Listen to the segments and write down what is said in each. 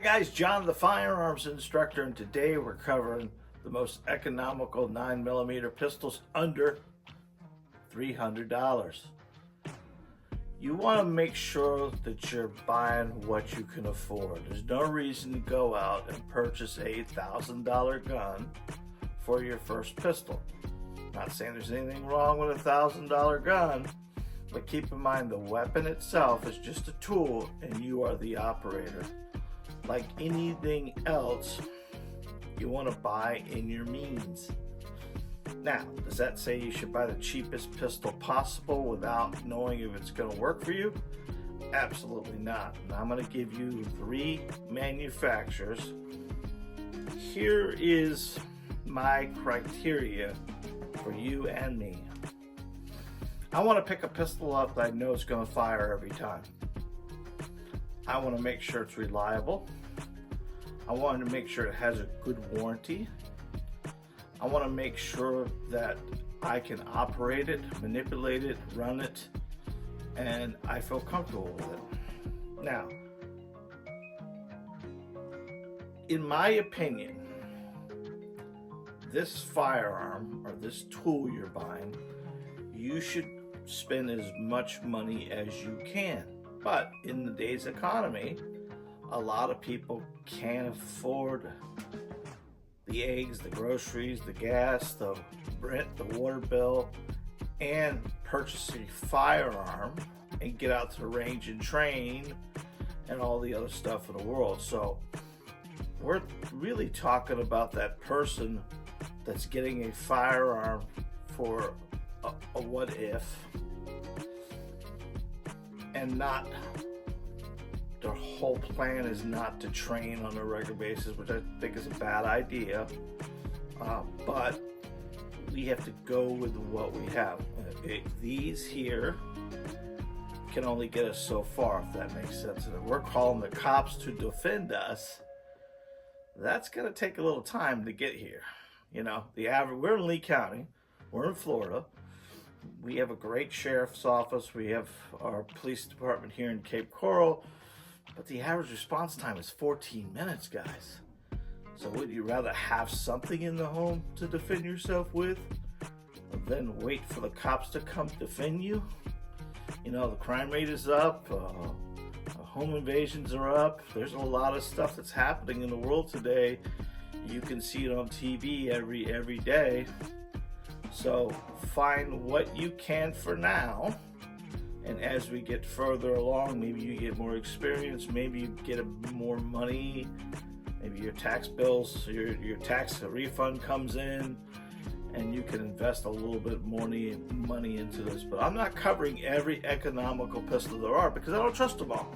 Hey guys, John the Firearms Instructor, and today we're covering the most economical 9mm pistols under $300. You want to make sure that you're buying what you can afford. There's no reason to go out and purchase a $1,000 gun for your first pistol. Not saying there's anything wrong with a $1,000 gun, but keep in mind the weapon itself is just a tool and you are the operator. Like anything else, you want to buy in your means. Now, does that say you should buy the cheapest pistol possible without knowing if it's going to work for you? Absolutely not. And I'm going to give you 3 manufacturers. Here is my criteria for you and me. I want to pick a pistol up that I know is going to fire every time. I want to make sure it's reliable. I want to make sure it has a good warranty. I want to make sure that I can operate it, manipulate it, run it, and I feel comfortable with it. Now, in my opinion, this firearm or this tool you're buying, you should spend as much money as you can. But in today's economy, a lot of people can't afford the eggs, the groceries, the gas, the rent, the water bill, and purchase a firearm and get out to the range and train and all the other stuff in the world. So we're really talking about that person that's getting a firearm for a what if, and not, their whole plan is not to train on a regular basis, which I think is a bad idea. But we have to go with what we have. These here can only get us so far, if that makes sense. And if we're calling the cops to defend us, that's going to take a little time to get here. You know, we're in Lee County, we're in Florida. We have a great sheriff's office. We have our police department here in Cape Coral, but the average response time is 14 minutes, guys. So would you rather have something in the home to defend yourself with than wait for the cops to come defend you? You know, the crime rate is up, home invasions are up. There's a lot of stuff that's happening in the world today. You can see it on TV every day. So find what you can for now, and as we get further along, maybe you get more experience, maybe you get more money, maybe your tax bills, your tax refund comes in, and you can invest a little bit more money into this. But I'm not covering every economical pistol there are because I don't trust them all.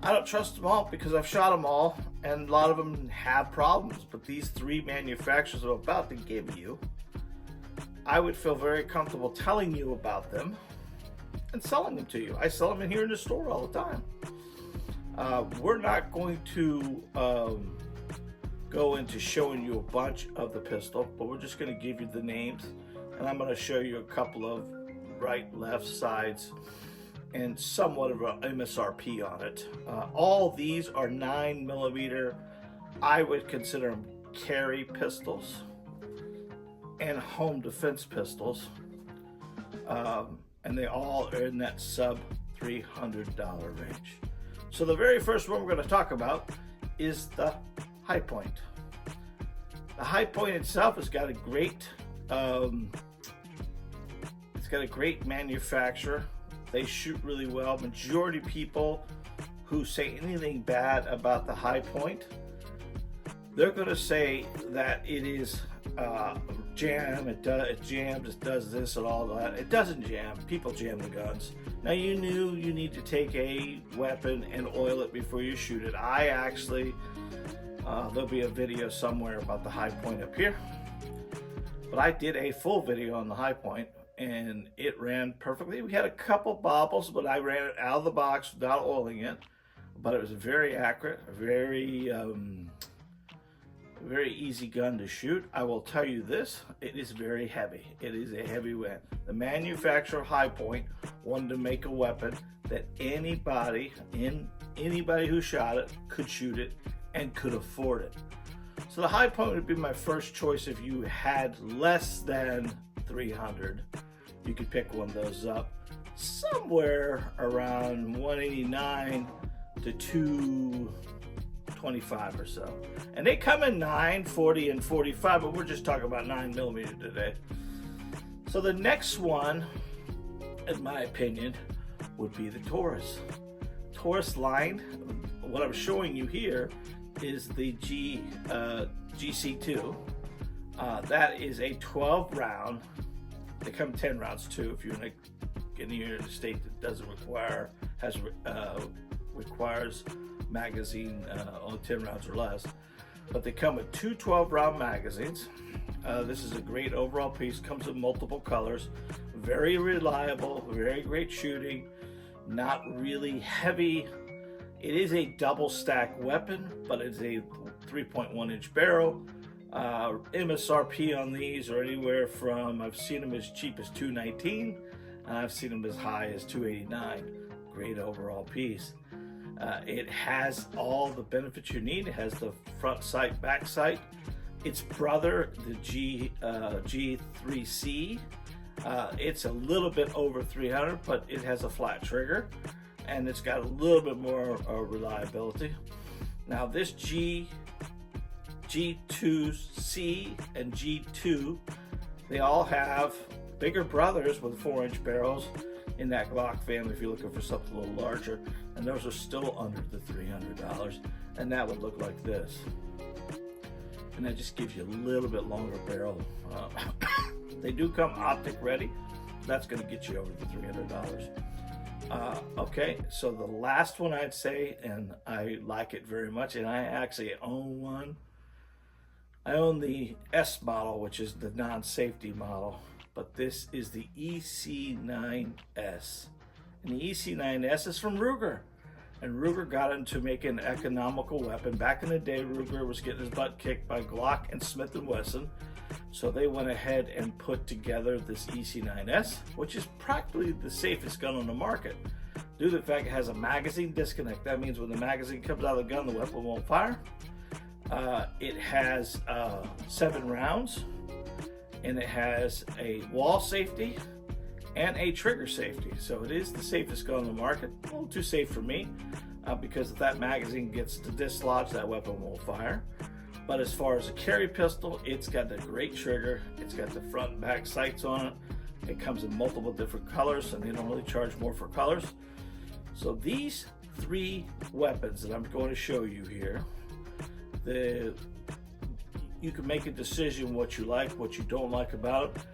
I don't trust them all because I've shot them all, and a lot of them have problems. But these 3 manufacturers I'm about to give you, I would feel very comfortable telling you about them and selling them to you. I sell them in here in the store all the time. We're not going to go into showing you a bunch of the pistol, but we're just going to give you the names, and I'm going to show you a couple of right, left sides, and somewhat of an MSRP on it. All these are 9mm. I would consider them carry pistols and home defense pistols, and they all are in that sub $300 range. So the very first one we're going to talk about is the Hi-Point. The Hi-Point itself has got a great, manufacturer. They shoot really well. Majority of people who say anything bad about the Hi-Point, they're going to say that it is jam, it jams, it does this and all that. It doesn't jam. People jam the guns. Now, you need to take a weapon and oil it before you shoot it. I actually, there'll be a video somewhere about the Hi-Point up here, but I did a full video on the Hi-Point and it ran perfectly. We had a couple bobbles, but I ran it out of the box without oiling it, but it was very accurate, very easy gun to shoot. I will tell you this, it is very heavy. It is a heavy weapon. The manufacturer Hi-Point wanted to make a weapon that anybody in anybody who shot it could shoot it and could afford it. So the Hi-Point would be my first choice. If you had less than 300, you could pick one of those up somewhere around 189 to 225 or so. And they come in 9, 40, and 45, but we're just talking about 9mm today. So the next one, in my opinion, would be the Taurus. Taurus line, what I'm showing you here is the GC2. That is a 12 round. They come 10 rounds too if you're in a state that doesn't requires magazine only 10 rounds or less. But they come with two 12 round magazines. This is a great overall piece, comes in multiple colors, very reliable, very great shooting, not really heavy. It is a double stack weapon, but it's a 3.1 inch barrel. MSRP on these are anywhere from, I've seen them as cheap as $219, and I've seen them as high as $289. Great overall piece. It has all the benefits you need. It has the front sight, back sight. Its brother, the G2C, it's a little bit over 300, but it has a flat trigger, and it's got a little bit more reliability. Now this G2C and G2, they all have bigger brothers with 4-inch barrels in that Glock family if you're looking for something a little larger, and those are still under the $300, and that would look like this. And that just gives you a little bit longer barrel. They do come optic ready. That's going to get you over the $300. Okay, so the last one I'd say, and I like it very much, and I actually own one. I own the S model, which is the non-safety model, but this is the EC9S. And the EC9S is from Ruger. And Ruger got into making an economical weapon. Back in the day, Ruger was getting his butt kicked by Glock and Smith & Wesson. So they went ahead and put together this EC9S, which is practically the safest gun on the market. Due to the fact it has a magazine disconnect. That means when the magazine comes out of the gun, the weapon won't fire. It has 7 rounds, and it has a wall safety and a trigger safety. So it is the safest gun on the market. A little too safe for me, because if that magazine gets to dislodge, that weapon won't fire. But as far as a carry pistol, it's got a great trigger. It's got the front and back sights on it. It comes in multiple different colors, and they don't really charge more for colors. So these 3 weapons that I'm going to show you here, you can make a decision what you like, what you don't like about it.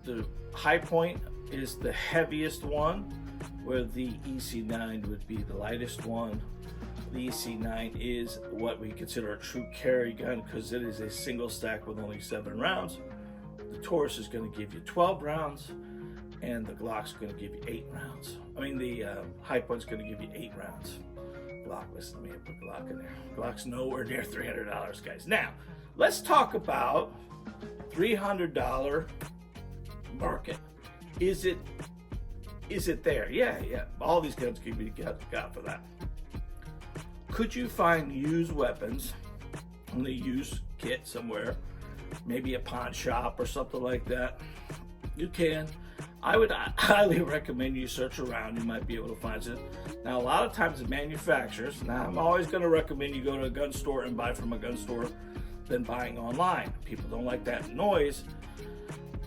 The Hi-Point is the heaviest one, where the EC9 would be the lightest one. The EC9 is what we consider a true carry gun because it is a single stack with only 7 rounds. The Taurus is going to give you 12 rounds, and the Glock's going to give you 8 rounds. I mean, the Hi-Point's going to give you 8 rounds. Glock, listen to me, I put Glock in there. Glock's nowhere near $300, guys. Now, let's talk about $300 market. Is it there? Yeah. All these guns can be got for that. Could you find used weapons on the used kit somewhere? Maybe a pawn shop or something like that. You can. I would highly recommend you search around. You might be able to find it. Now, a lot of times the manufacturers, now I'm always going to recommend you go to a gun store and buy from a gun store than buying online. People don't like that noise.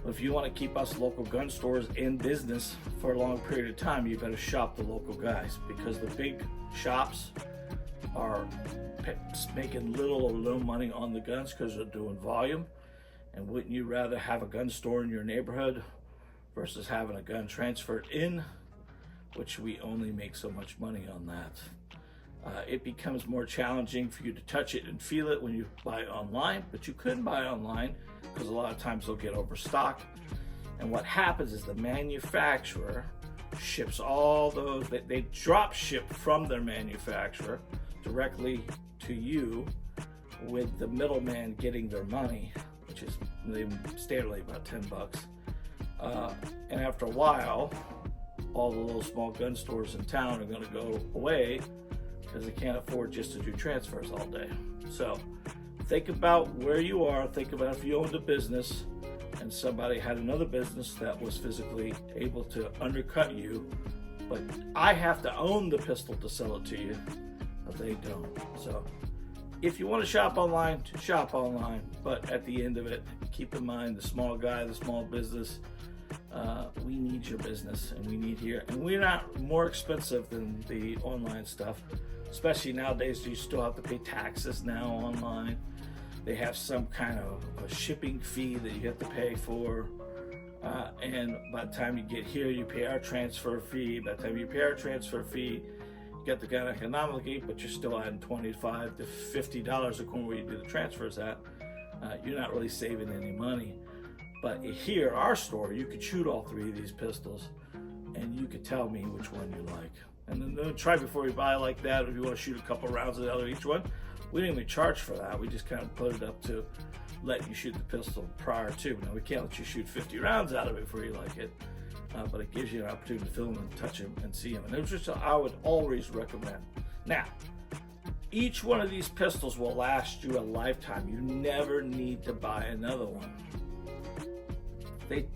But if you want to keep us local gun stores in business for a long period of time, you better shop the local guys, because the big shops are making little or no money on the guns because they're doing volume. And wouldn't you rather have a gun store in your neighborhood versus having a gun transferred in, which we only make so much money on that. It becomes more challenging for you to touch it and feel it when you buy online, but you could buy online because a lot of times they'll get overstocked. And what happens is the manufacturer ships all those, they drop ship from their manufacturer directly to you, with the middleman getting their money, which is standardly about $10. And after a while, all the little small gun stores in town are going to go away because they can't afford just to do transfers all day. So think about where you are. Think about if you owned a business and somebody had another business that was physically able to undercut you, but I have to own the pistol to sell it to you, but they don't. So if you want to shop online, but at the end of it, keep in mind the small guy, the small business, we need your business, and we need here, and we're not more expensive than the online stuff, especially nowadays. You still have to pay taxes now online. They have some kind of a shipping fee that you have to pay for, and by the time you get here, you pay our transfer fee. By the time you pay our transfer fee, you get the gun economically, but you're still adding $25 to $50 according where you do the transfers at. You're not really saving any money. But here, our store, you could shoot all three of these pistols, and you could tell me which one you like. And then try before you buy like that. If you want to shoot a couple rounds out of each one, we didn't even charge for that. We just kind of put it up to let you shoot the pistol prior to. Now, we can't let you shoot 50 rounds out of it before you like it, but it gives you an opportunity to film them, touch them, and see them. And it was just, I would always recommend. Now, each one of these pistols will last you a lifetime. You never need to buy another one. They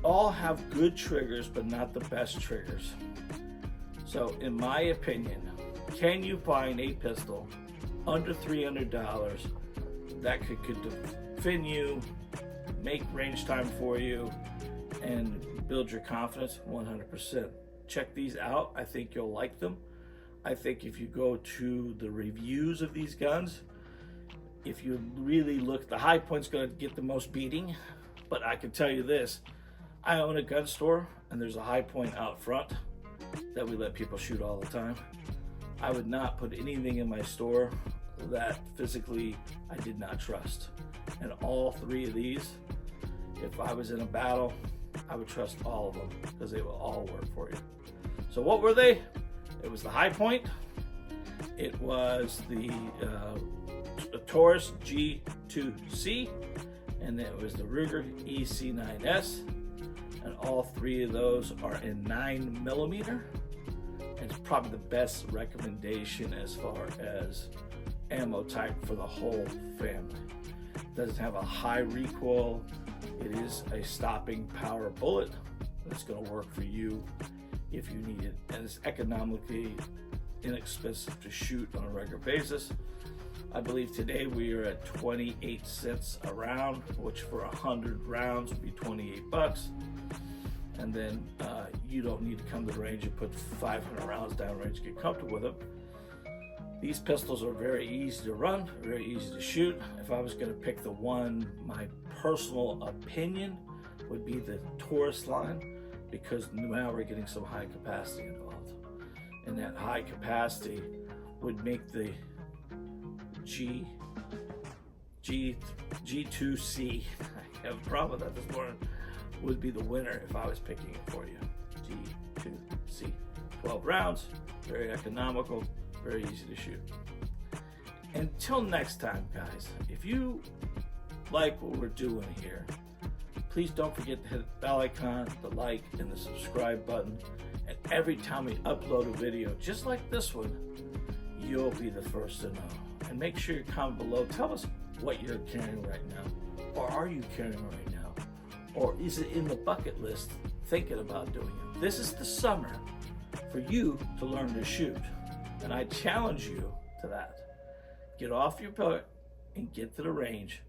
all have good triggers, but not the best triggers. So, in my opinion, can you find a pistol under $300 that could defend you, make range time for you, and build your confidence? 100%. Check these out. I think you'll like them. I think if you go to the reviews of these guns, if you really look, the Hi-Point's going to get the most beating. But I can tell you this, I own a gun store, and there's a Hi-Point out front that we let people shoot all the time. I would not put anything in my store that physically I did not trust. And all three of these, if I was in a battle, I would trust all of them because they will all work for you. So what were they? It was the Hi-Point. It was the Taurus G2C. And it was the Ruger EC9S, and all three of those are in 9mm. And it's probably the best recommendation as far as ammo type for the whole family. It doesn't have a high recoil. It is a stopping power bullet. It's going to work for you if you need it, and it's economically inexpensive to shoot on a regular basis. I believe today we are at 28 cents a round, which for 100 rounds would be 28 bucks. And then you don't need to come to the range and put 500 rounds down range to get comfortable with them. These pistols are very easy to run, very easy to shoot. If I was going to pick the one, my personal opinion would be the Taurus line, because now we're getting some high capacity involved. And that high capacity would make the G2C, I have a problem with that this morning, would be the winner if I was picking it for you. G2C. 12 rounds, very economical, very easy to shoot. Until next time, guys, if you like what we're doing here, please don't forget to hit the bell icon, the like, and the subscribe button. And every time we upload a video just like this one, you'll be the first to know. And make sure you comment below. Tell us what you're carrying right now. Or are you carrying right now? Or is it in the bucket list thinking about doing it? This is the summer for you to learn to shoot. And I challenge you to that. Get off your butt and get to the range.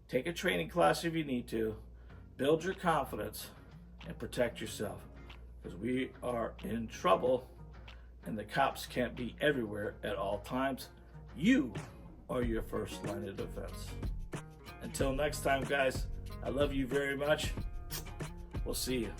Take a training class if you need to. Build your confidence and protect yourself. Because we are in trouble and the cops can't be everywhere at all times. You are your first line of defense. Until next time, guys, I love you very much. We'll see you.